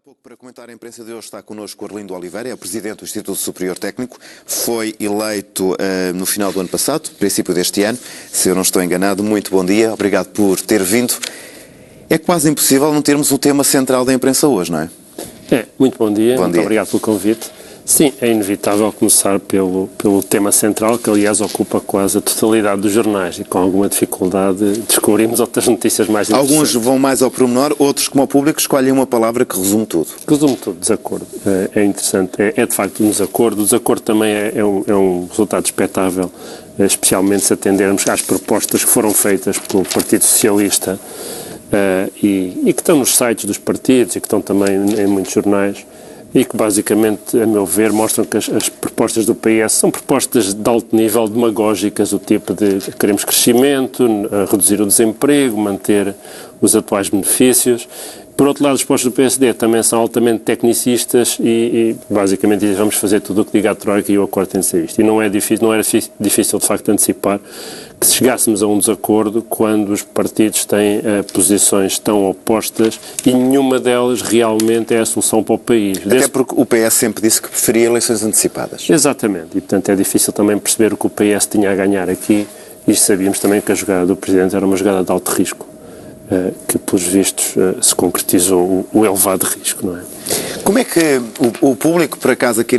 pouco, para comentar a imprensa de hoje, está connosco o Arlindo Oliveira, é o Presidente do Instituto Superior Técnico, foi eleito no final do ano passado, princípio deste ano, se eu não estou enganado. Muito bom dia, obrigado por ter vindo. É quase impossível não termos o tema central da imprensa hoje, não é? Muito bom dia, muito obrigado pelo convite. Sim, é inevitável começar pelo tema central, que aliás ocupa quase a totalidade dos jornais, e com alguma dificuldade descobrimos outras notícias mais interessantes. Alguns vão mais ao pormenor, outros, como o público, escolhem uma palavra que resume tudo. Resume tudo, desacordo. É interessante, é de facto um desacordo. O desacordo também é um resultado expectável, especialmente se atendermos às propostas que foram feitas pelo Partido Socialista e que estão nos sites dos partidos e que estão também em muitos jornais, e que basicamente, a meu ver, mostram que as propostas do PS são propostas de alto nível, demagógicas, o tipo de queremos crescimento, reduzir o desemprego, manter os atuais benefícios. Por outro lado, as propostas do PSD também são altamente tecnicistas e basicamente vamos fazer tudo o que diga a Troika e o acordo tem de ser isto. E não era difícil de facto antecipar que se chegássemos a um desacordo quando os partidos têm posições tão opostas e nenhuma delas realmente é a solução para o país. Até porque o PS sempre disse que preferia eleições antecipadas. Exatamente, e portanto é difícil também perceber o que o PS tinha a ganhar aqui, e sabíamos também que a jogada do Presidente era uma jogada de alto risco, que pelos vistos se concretizou o elevado risco, não é? Como é que o público, por acaso, aqui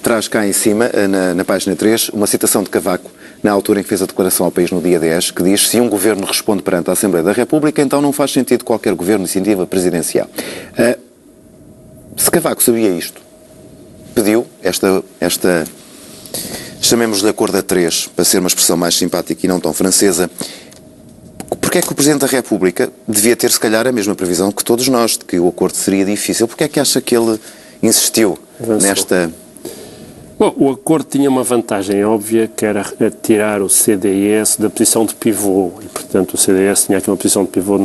traz cá em cima, na página 3, uma citação de Cavaco, na altura em que fez a declaração ao país no dia 10, que diz: se um governo responde perante a Assembleia da República, então não faz sentido qualquer governo de iniciativa presidencial. Se Cavaco sabia isto, pediu esta chamemos-lhe acordo a 3, para ser uma expressão mais simpática e não tão francesa, porque é que o Presidente da República devia ter, se calhar, a mesma previsão que todos nós, de que o acordo seria difícil? Porque é que acha que ele insistiu nesta... Bom, o acordo tinha uma vantagem óbvia, que era tirar o CDS da posição de pivô, e portanto o CDS tinha aqui uma posição de pivô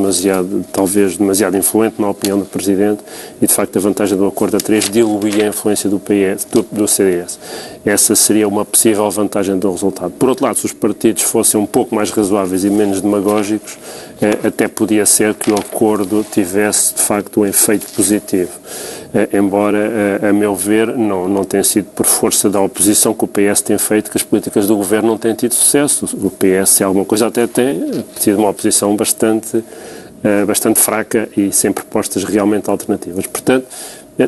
talvez demasiado influente na opinião do Presidente, e de facto a vantagem do acordo a 3 diluía a influência do CDS. Essa seria uma possível vantagem do resultado. Por outro lado, se os partidos fossem um pouco mais razoáveis e menos demagógicos, até podia ser que o acordo tivesse de facto um efeito positivo. Embora, a meu ver, não tenha sido por força da oposição que o PS tem feito, que as políticas do governo não têm tido sucesso. O PS, se alguma coisa, até tem tido uma oposição bastante fraca e sem propostas realmente alternativas. Portanto,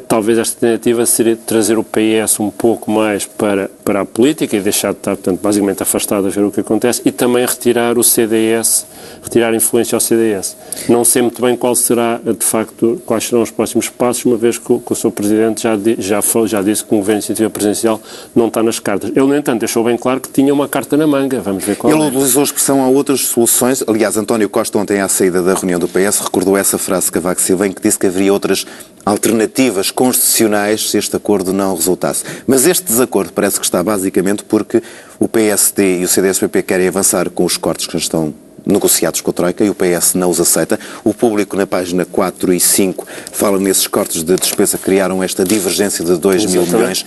talvez esta tentativa seria trazer o PS um pouco mais para a política e deixar de estar, portanto, basicamente afastado a ver o que acontece, e também retirar o CDS, retirar a influência ao CDS. Não sei muito bem quais serão os próximos passos, uma vez que o Sr. Presidente já disse que o governo de iniciativa presidencial não está nas cartas. Ele, no entanto, deixou bem claro que tinha uma carta na manga. Vamos ver qual Ele utilizou a expressão "há outras soluções". Aliás, António Costa, ontem à saída da reunião do PS, recordou essa frase de Cavaco Silva, em que disse que haveria outras alternativas constitucionais se este acordo não resultasse. Mas este desacordo parece que está basicamente porque o PSD e o CDS-PP querem avançar com os cortes que já estão negociados com a Troika e o PS não os aceita. O público, na página 4 e 5, fala nesses cortes de despesa que criaram esta divergência de 2 mil milhões.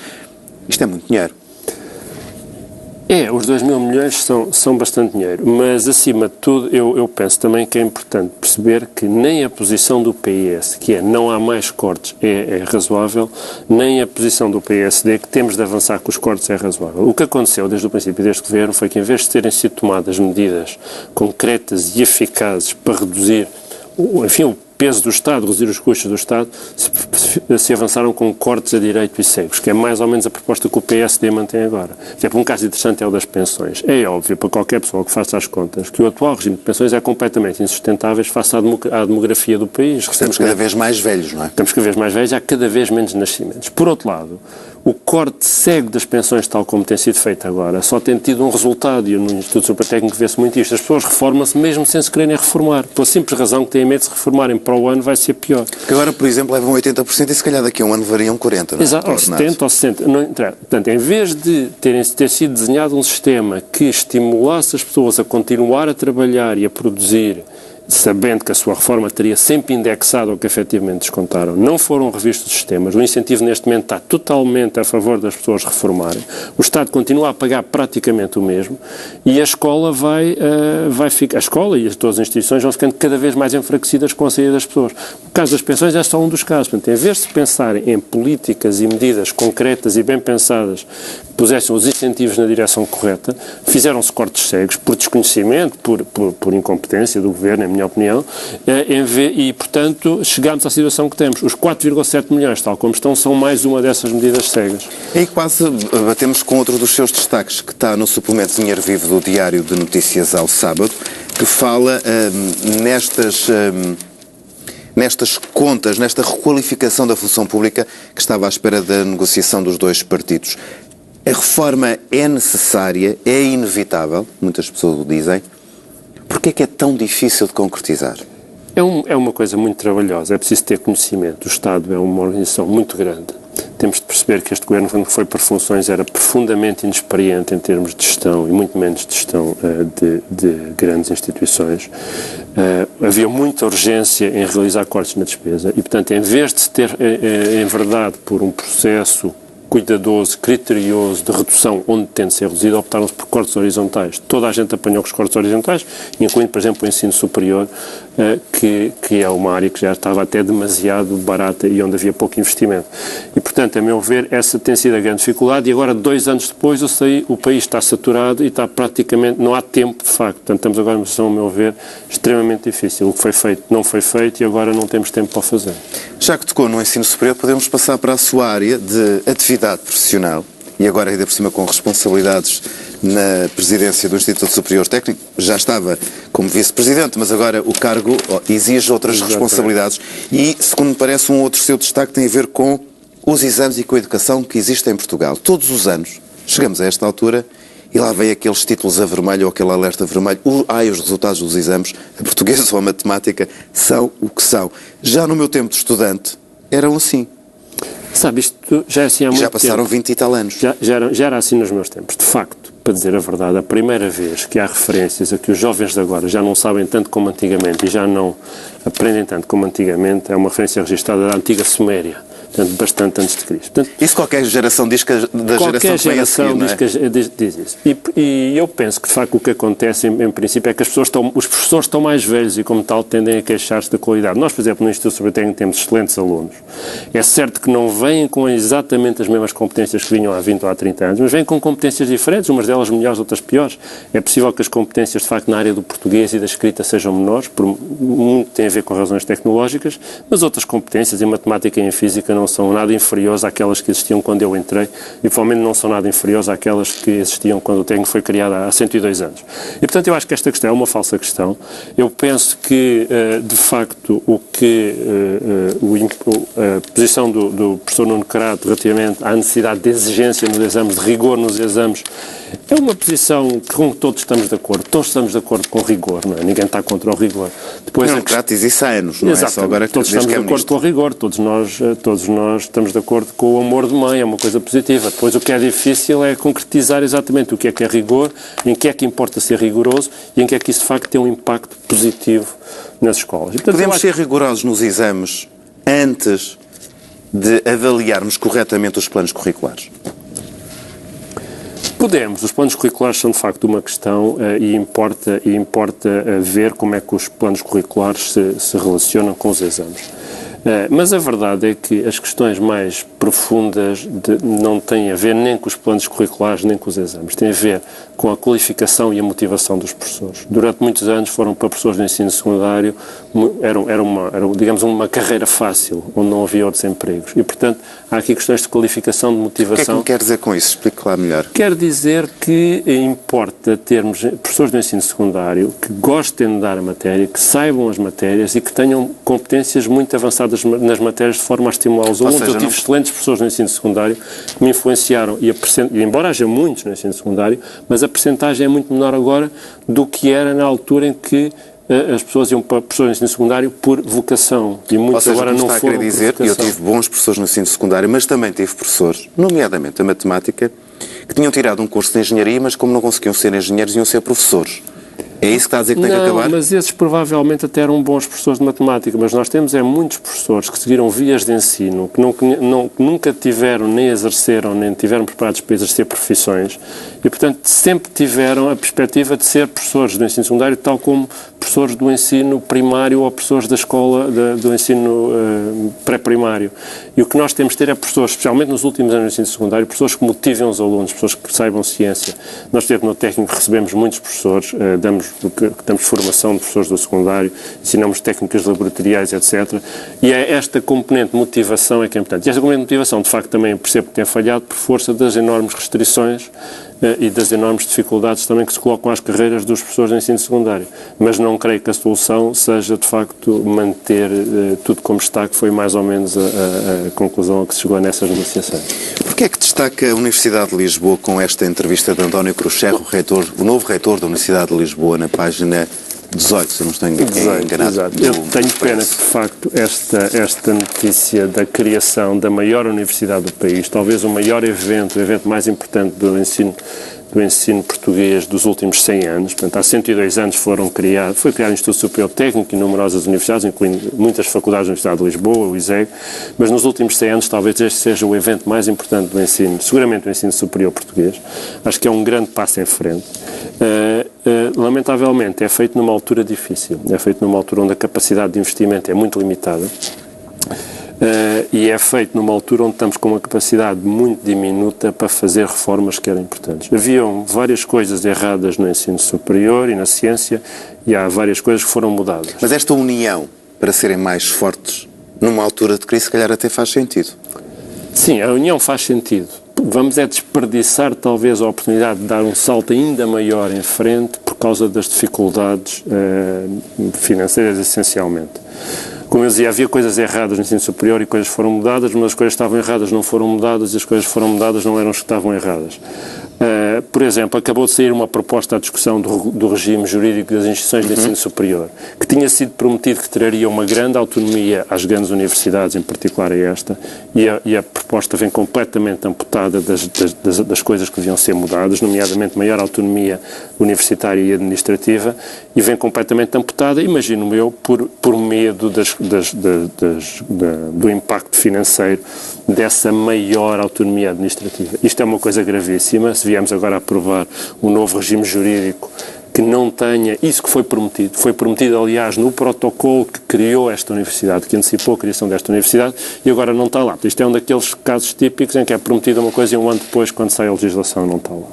Isto é muito dinheiro. Os 2 mil milhões são bastante dinheiro, mas acima de tudo eu penso também que é importante perceber que nem a posição do PS, que é não há mais cortes, é razoável, nem a posição do PSD, que temos de avançar com os cortes, é razoável. O que aconteceu desde o princípio deste governo foi que, em vez de terem sido tomadas medidas concretas e eficazes para reduzir o peso do Estado, reduzir os custos do Estado, se avançaram com cortes a direito e cegos, que é mais ou menos a proposta que o PSD mantém agora. Um caso interessante é o das pensões. É óbvio para qualquer pessoa que faça as contas que o atual regime de pensões é completamente insustentável face à demografia do país. Estamos cada vez mais velhos, não é? Estamos cada vez mais velhos, há cada vez menos nascimentos. Por outro lado, o corte cego das pensões, tal como tem sido feito agora, só tem tido um resultado, e no Instituto Superior Técnico vê-se muito isto: as pessoas reformam-se mesmo sem se quererem reformar, pela simples razão que têm medo de se reformarem para o ano vai ser pior. Porque agora, por exemplo, levam 80% e se calhar daqui a um ano variam 40%, não é? Exato, ou 70% ou 60%. Portanto, em vez de ter sido desenhado um sistema que estimulasse as pessoas a continuar a trabalhar e a produzir sabendo que a sua reforma teria sempre indexado ao que efetivamente descontaram, não foram revistos os sistemas, o incentivo neste momento está totalmente a favor das pessoas reformarem, o Estado continua a pagar praticamente o mesmo e a escola vai ficar, a escola e todas as instituições vão ficando cada vez mais enfraquecidas com a saída das pessoas. O caso das pensões é só um dos casos. Portanto, em vez de se pensarem em políticas e medidas concretas e bem pensadas que pusessem os incentivos na direção correta, fizeram-se cortes cegos por desconhecimento, por incompetência do Governo, em minha opinião, e, portanto, chegámos à situação que temos. Os 4,7 milhões, tal como estão, são mais uma dessas medidas cegas. E quase batemos com outro dos seus destaques, que está no suplemento Dinheiro Vivo do Diário de Notícias ao sábado, que fala nestas contas, nesta requalificação da função pública que estava à espera da negociação dos dois partidos. A reforma é necessária, é inevitável, muitas pessoas o dizem. Porquê é que é tão difícil de concretizar? É uma coisa muito trabalhosa, é preciso ter conhecimento. O Estado é uma organização muito grande. Temos de perceber que este governo, quando foi por funções, era profundamente inexperiente em termos de gestão e muito menos de gestão de grandes instituições. Havia muita urgência em realizar cortes na despesa e, portanto, em vez de se ter enverdado por um processo cuidadoso, criterioso, de redução onde tem de ser reduzido, optaram-se por cortes horizontais. Toda a gente apanhou com os cortes horizontais, incluindo, por exemplo, o ensino superior, que é uma área que já estava até demasiado barata e onde havia pouco investimento. E, portanto, a meu ver, essa tem sido a grande dificuldade e agora, 2 anos depois, o país está saturado e está praticamente, não há tempo, de facto. Portanto, estamos agora numa situação, a meu ver, extremamente difícil. O que foi feito não foi feito e agora não temos tempo para o fazer. Já que tocou no ensino superior, podemos passar para a sua área de atividade profissional e agora ainda por cima com responsabilidades na presidência do Instituto Superior Técnico. Já estava como vice-presidente, mas agora o cargo exige outras responsabilidades e, segundo me parece, um outro seu destaque tem a ver com os exames e com a educação que existe em Portugal. Todos os anos chegamos a esta altura e lá vem aqueles títulos a vermelho ou aquele alerta vermelho. Os resultados dos exames, a portuguesa ou a matemática, são o que são. Já no meu tempo de estudante, eram assim. Sabe, isto já é assim há muito tempo. Já passaram 20 e tal anos. Já era assim nos meus tempos. De facto, para dizer a verdade, a primeira vez que há referências a que os jovens de agora já não sabem tanto como antigamente e já não aprendem tanto como antigamente, é uma referência registrada da antiga Suméria. Portanto, bastante antes de Cristo. Portanto, isso qualquer geração diz que da qualquer geração que vem a seguir, diz isso. E eu penso que, de facto, o que acontece, em princípio, é que os professores estão mais velhos e, como tal, tendem a queixar-se da qualidade. Nós, por exemplo, no Instituto Superior Técnico temos excelentes alunos. É certo que não vêm com exatamente as mesmas competências que vinham há 20 ou há 30 anos, mas vêm com competências diferentes, umas delas melhores, outras piores. É possível que as competências, de facto, na área do português e da escrita sejam menores, muito tem a ver com razões tecnológicas, mas outras competências, em matemática e em física, não são nada inferiores àquelas que existiam quando eu entrei e, provavelmente, não são nada inferiores àquelas que existiam quando o técnico foi criado há 102 anos. E, portanto, eu acho que esta questão é uma falsa questão. Eu penso que, de facto, a posição do professor Nuno Crato relativamente à necessidade de exigência nos exames, de rigor nos exames, é uma posição com que todos estamos de acordo. Todos estamos de acordo com o rigor, não é? Ninguém está contra o rigor. Depois, Nuno Crato diz isso há anos, não é só agora que todos estamos de acordo com o rigor, todos nós estamos de acordo com o amor de mãe, é uma coisa positiva. Depois o que é difícil é concretizar exatamente o que é rigor, em que é que importa ser rigoroso e em que é que isso de facto tem um impacto positivo nas escolas. E, portanto, podemos ser rigorosos nos exames antes de avaliarmos corretamente os planos curriculares? Podemos. Os planos curriculares são de facto uma questão e importa ver como é que os planos curriculares se relacionam com os exames. Mas a verdade é que as questões mais profundas não têm a ver nem com os planos curriculares nem com os exames. Têm a ver com a qualificação e a motivação dos professores. Durante muitos anos foram para professores de ensino secundário, era digamos, uma carreira fácil, onde não havia outros empregos. E, portanto, há aqui questões de qualificação, de motivação. O que é que me quer dizer com isso? Explique lá melhor. Quer dizer que importa termos professores de ensino secundário que gostem de dar a matéria, que saibam as matérias e que tenham competências muito avançadas nas matérias de forma a estimular os alunos. Eu tive excelentes professores no ensino secundário que me influenciaram, e embora haja muitos no ensino secundário, mas a percentagem é muito menor agora do que era na altura em que as pessoas iam para professores de ensino secundário por vocação. E muitos agora não foram por vocação. Eu tive bons professores no ensino secundário, mas também tive professores, nomeadamente a matemática, que tinham tirado um curso de engenharia, mas como não conseguiam ser engenheiros, iam ser professores. É isso que está a dizer que tem que acabar? Mas esses provavelmente até eram bons professores de matemática, mas nós temos muitos professores que seguiram vias de ensino, que nunca tiveram, nem exerceram, nem tiveram preparados para exercer profissões e, portanto, sempre tiveram a perspectiva de ser professores do ensino secundário, tal como professores do ensino primário ou professores da escola do ensino pré-primário. E o que nós temos de ter é professores, especialmente nos últimos anos do ensino secundário, professores que motivem os alunos, pessoas que saibam ciência. Nós, no técnico, recebemos muitos professores, damos formação de professores do secundário, ensinamos técnicas laboratoriais, etc. E é esta componente de motivação é que é importante. E esta componente de motivação, de facto, também percebo que tem falhado por força das enormes restrições e das enormes dificuldades também que se colocam às carreiras dos professores de ensino secundário. Mas não creio que a solução seja, de facto, manter tudo como está, que foi mais ou menos a conclusão a que se chegou nessas negociações. Porquê é que destaca a Universidade de Lisboa com esta entrevista de António Cruxerro, o novo reitor da Universidade de Lisboa, na página 18, se eu não estou enganado? Exato. Eu tenho pena que, de facto, esta notícia da criação da maior universidade do país, talvez o maior evento, o evento mais importante do ensino português dos últimos 100 anos, portanto, há 102 anos foi criado o Instituto Superior Técnico e numerosas universidades, incluindo muitas faculdades da Universidade de Lisboa, o ISEG, mas nos últimos 100 anos talvez este seja o evento mais importante do ensino, seguramente do ensino superior português. Acho que é um grande passo em frente. Lamentavelmente é feito numa altura difícil, é feito numa altura onde a capacidade de investimento é muito limitada. E é feito numa altura onde estamos com uma capacidade muito diminuta para fazer reformas que eram importantes. Haviam várias coisas erradas no ensino superior e na ciência e há várias coisas que foram mudadas. Mas esta união, para serem mais fortes, numa altura de crise, se calhar até faz sentido. Sim, a união faz sentido. Vamos desperdiçar talvez a oportunidade de dar um salto ainda maior em frente por causa das dificuldades financeiras, essencialmente. Como eu dizia, havia coisas erradas no ensino superior e coisas foram mudadas, mas as coisas que estavam erradas não foram mudadas e as coisas que foram mudadas não eram as que estavam erradas. Por exemplo, acabou de sair uma proposta à discussão do regime jurídico das instituições de ensino superior, que tinha sido prometido que traria uma grande autonomia às grandes universidades, em particular a esta, e a proposta vem completamente amputada das coisas que deviam ser mudadas, nomeadamente maior autonomia universitária e administrativa, e vem completamente amputada, imagino eu, por medo do impacto financeiro dessa maior autonomia administrativa. Isto é uma coisa gravíssima. Se viemos agora a aprovar um novo regime jurídico que não tenha isso que foi prometido, aliás, no protocolo que criou esta universidade, que antecipou a criação desta universidade, e agora não está lá. Isto é um daqueles casos típicos em que é prometida uma coisa e um ano depois, quando sai a legislação, não está lá.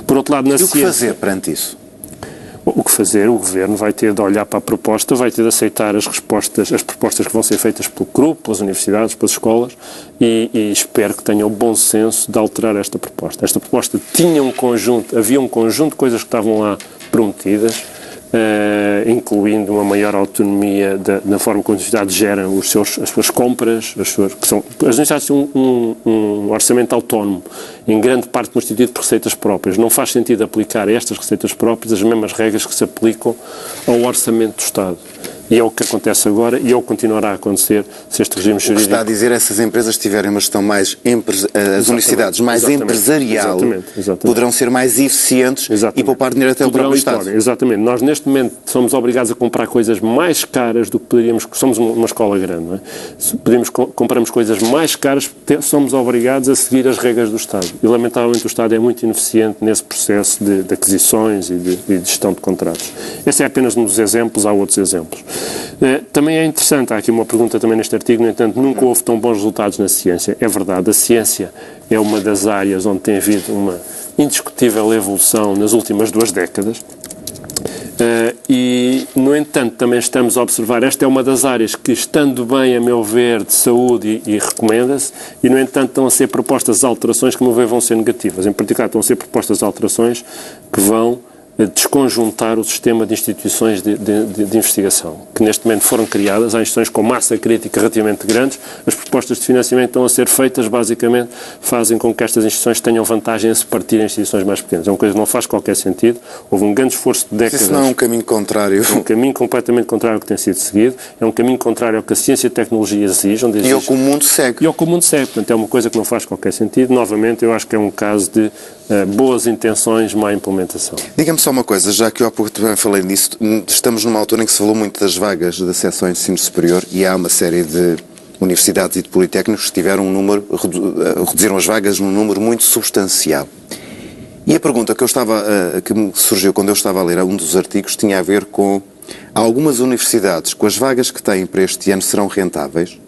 Por outro lado, na ciência... E o que fazer perante isso? O que fazer? O Governo vai ter de olhar para a proposta, vai ter de aceitar as propostas que vão ser feitas pelo CRUP, pelas universidades, pelas escolas, e espero que tenha o bom senso de alterar esta proposta. Esta proposta havia um conjunto de coisas que estavam lá prometidas, incluindo uma maior autonomia na forma como as universidades geram as suas compras, as universidades têm um orçamento autónomo, em grande parte constituído por receitas próprias. Não faz sentido aplicar a estas receitas próprias as mesmas regras que se aplicam ao orçamento do Estado. E é o que acontece agora e é o que continuará a acontecer se este regime jurídico... O que está a dizer é se as empresas tiverem uma gestão mais... as universidades mais empresarial poderão ser mais eficientes e poupar dinheiro até ao próprio Estado. Exatamente. Nós, neste momento, somos obrigados a comprar coisas mais caras do que poderíamos... Somos uma escola grande, não é? Compramos coisas mais caras, somos obrigados a seguir as regras do Estado. E, lamentavelmente, o Estado é muito ineficiente nesse processo de aquisições e de gestão de contratos. Esse é apenas um dos exemplos, há outros exemplos. Também é interessante, há aqui uma pergunta também neste artigo, no entanto, nunca houve tão bons resultados na ciência. É verdade, a ciência é uma das áreas onde tem havido uma indiscutível evolução nas últimas 2 décadas. E, no entanto, também estamos a observar, esta é uma das áreas que, estando bem, a meu ver, de saúde e recomenda-se, e, no entanto, estão a ser propostas alterações que, a meu ver, vão ser negativas. Em particular, estão a ser propostas alterações que vão desconjuntar o sistema de instituições de investigação, que neste momento foram criadas. Há instituições com massa crítica relativamente grandes. As propostas de financiamento estão a ser feitas, basicamente, fazem com que estas instituições tenham vantagem a se partir em instituições mais pequenas. É uma coisa que não faz qualquer sentido. Houve um grande esforço de décadas. Isso não é um caminho contrário. É um caminho completamente contrário ao que tem sido seguido. É um caminho contrário ao que a ciência e a tecnologia exigem. E ao que o mundo segue. E ao que o mundo segue. Portanto, é uma coisa que não faz qualquer sentido. Novamente, eu acho que é um caso de boas intenções, má implementação. Diga-me só uma coisa, já que eu há pouco também falei nisso, estamos numa altura em que se falou muito das vagas de acesso ao ensino superior e há uma série de universidades e de politécnicos que tiveram reduziram as vagas num número muito substancial. E a pergunta que me surgiu quando eu estava a ler um dos artigos tinha a ver com algumas universidades, com as vagas que têm para este ano, serão rentáveis?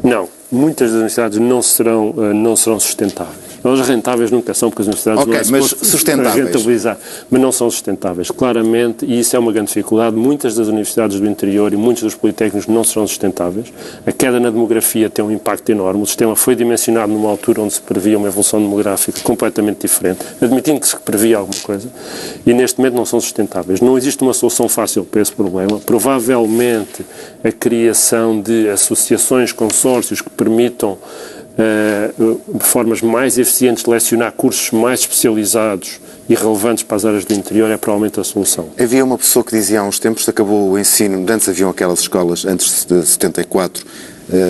Não, muitas das universidades não serão sustentáveis. Elas rentáveis nunca são, porque as universidades não é mas sustentáveis. Rentabilizar, mas não são sustentáveis. Claramente, e isso é uma grande dificuldade, muitas das universidades do interior e muitos dos politécnicos não serão sustentáveis. A queda na demografia tem um impacto enorme. O sistema foi dimensionado numa altura onde se previa uma evolução demográfica completamente diferente, admitindo que se previa alguma coisa, e neste momento não são sustentáveis. Não existe uma solução fácil para esse problema. Provavelmente a criação de associações, consórcios que permitam formas mais eficientes de lecionar cursos mais especializados e relevantes para as áreas do interior é provavelmente a solução. Havia uma pessoa que dizia há uns tempos que acabou o ensino, antes haviam aquelas escolas, antes de 74,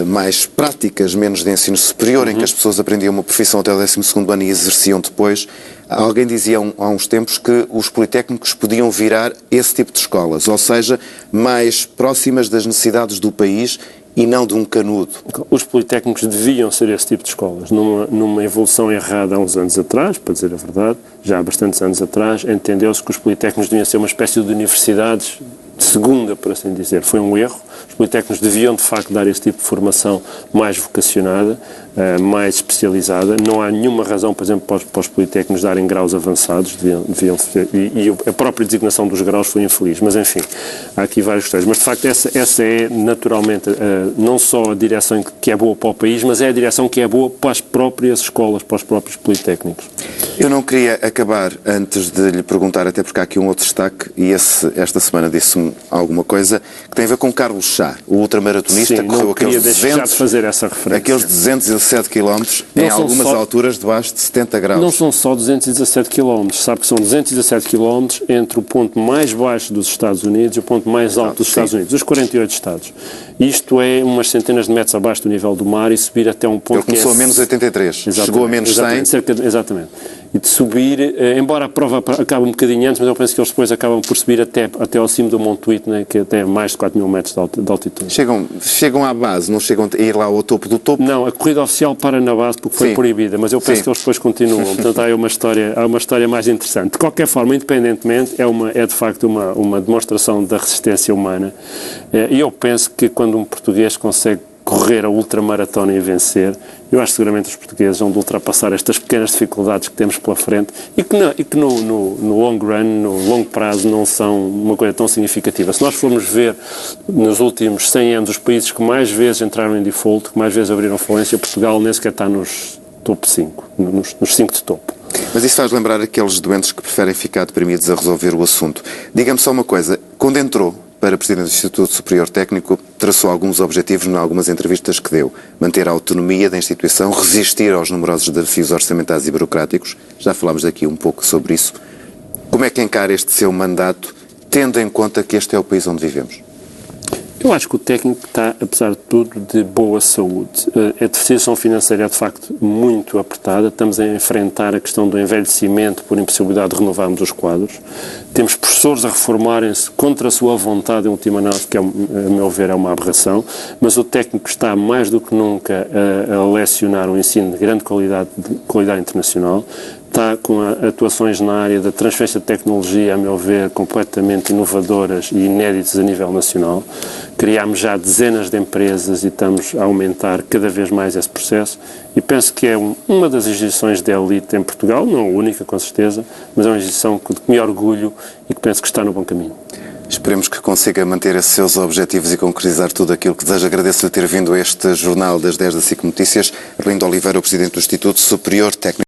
mais práticas, menos de ensino superior, em que as pessoas aprendiam uma profissão até o 12º ano e exerciam depois. Alguém dizia há uns tempos que os politécnicos podiam virar esse tipo de escolas, ou seja, mais próximas das necessidades do país e não de um canudo. Os politécnicos deviam ser esse tipo de escolas. Numa evolução errada há uns anos atrás, para dizer a verdade, já há bastantes anos atrás, entendeu-se que os politécnicos deviam ser uma espécie de universidades de segunda, por assim dizer. Foi um erro. Os politécnicos deviam, de facto, dar esse tipo de formação mais vocacionada, mais especializada. Não há nenhuma razão, por exemplo, para os politécnicos darem graus avançados, deviam ser, e a própria designação dos graus foi infeliz. Mas, enfim, há aqui várias questões. Mas, de facto, essa é, naturalmente, não só a direção que é boa para o país, mas é a direção que é boa para as próprias escolas, para os próprios politécnicos. Eu não queria acabar antes de lhe perguntar, até porque há aqui um outro destaque, e esta semana disse-me alguma coisa, que tem a ver com Carlos Chá, o ultramaratonista que correu aqueles 217 km em algumas alturas debaixo de 70 graus. Não são só 217 km, sabe que são 217 km entre o ponto mais baixo dos Estados Unidos e o ponto mais alto dos Estados Unidos, os 48 estados. Isto é umas centenas de metros abaixo do nível do mar e subir até um ponto que começou a menos 83, chegou a menos 100. Exatamente. E de subir, embora a prova acabe um bocadinho antes, mas eu penso que eles depois acabam por subir até ao cimo do Monte Whitney, que tem mais de 4.000 metros de altitude. Chegam à base, não chegam a ir lá ao topo do topo? Não, a corrida oficial para na base porque foi proibida, mas eu penso que eles depois continuam. Portanto, há uma história mais interessante. De qualquer forma, independentemente, é de facto uma demonstração da resistência humana. E eu penso que quando um português consegue correr a ultramaratona e vencer, eu acho que seguramente os portugueses vão de ultrapassar estas pequenas dificuldades que temos pela frente e que no long run, no longo prazo, não são uma coisa tão significativa. Se nós formos ver nos últimos 100 anos os países que mais vezes entraram em default, que mais vezes abriram falência, Portugal nem sequer está nos top 5, nos 5 de topo. Mas isso faz lembrar aqueles doentes que preferem ficar deprimidos a resolver o assunto. Diga-me só uma coisa, quando entrou para Presidente do Instituto Superior Técnico, traçou alguns objetivos em algumas entrevistas que deu. Manter a autonomia da instituição, resistir aos numerosos desafios orçamentais e burocráticos. Já falámos aqui um pouco sobre isso. Como é que encara este seu mandato, tendo em conta que este é o país onde vivemos? Eu acho que o técnico está, apesar de tudo, de boa saúde. A deficiência financeira é, de facto, muito apertada. Estamos a enfrentar a questão do envelhecimento por impossibilidade de renovarmos os quadros. Temos professores a reformarem-se contra a sua vontade, em última análise, que, a meu ver, é uma aberração. Mas o técnico está, mais do que nunca, a lecionar um ensino de grande qualidade internacional. Está com atuações na área da transferência de tecnologia, a meu ver, completamente inovadoras e inéditas a nível nacional. Criámos já dezenas de empresas e estamos a aumentar cada vez mais esse processo e penso que é uma das instituições de elite em Portugal, não a única, com certeza, mas é uma instituição de que me orgulho e que penso que está no bom caminho. Esperemos que consiga manter esses seus objetivos e concretizar tudo aquilo que deseja. Agradeço-lhe ter vindo a este jornal das 10 da SIC Notícias. Arlindo Oliveira, o Presidente do Instituto Superior Técnico.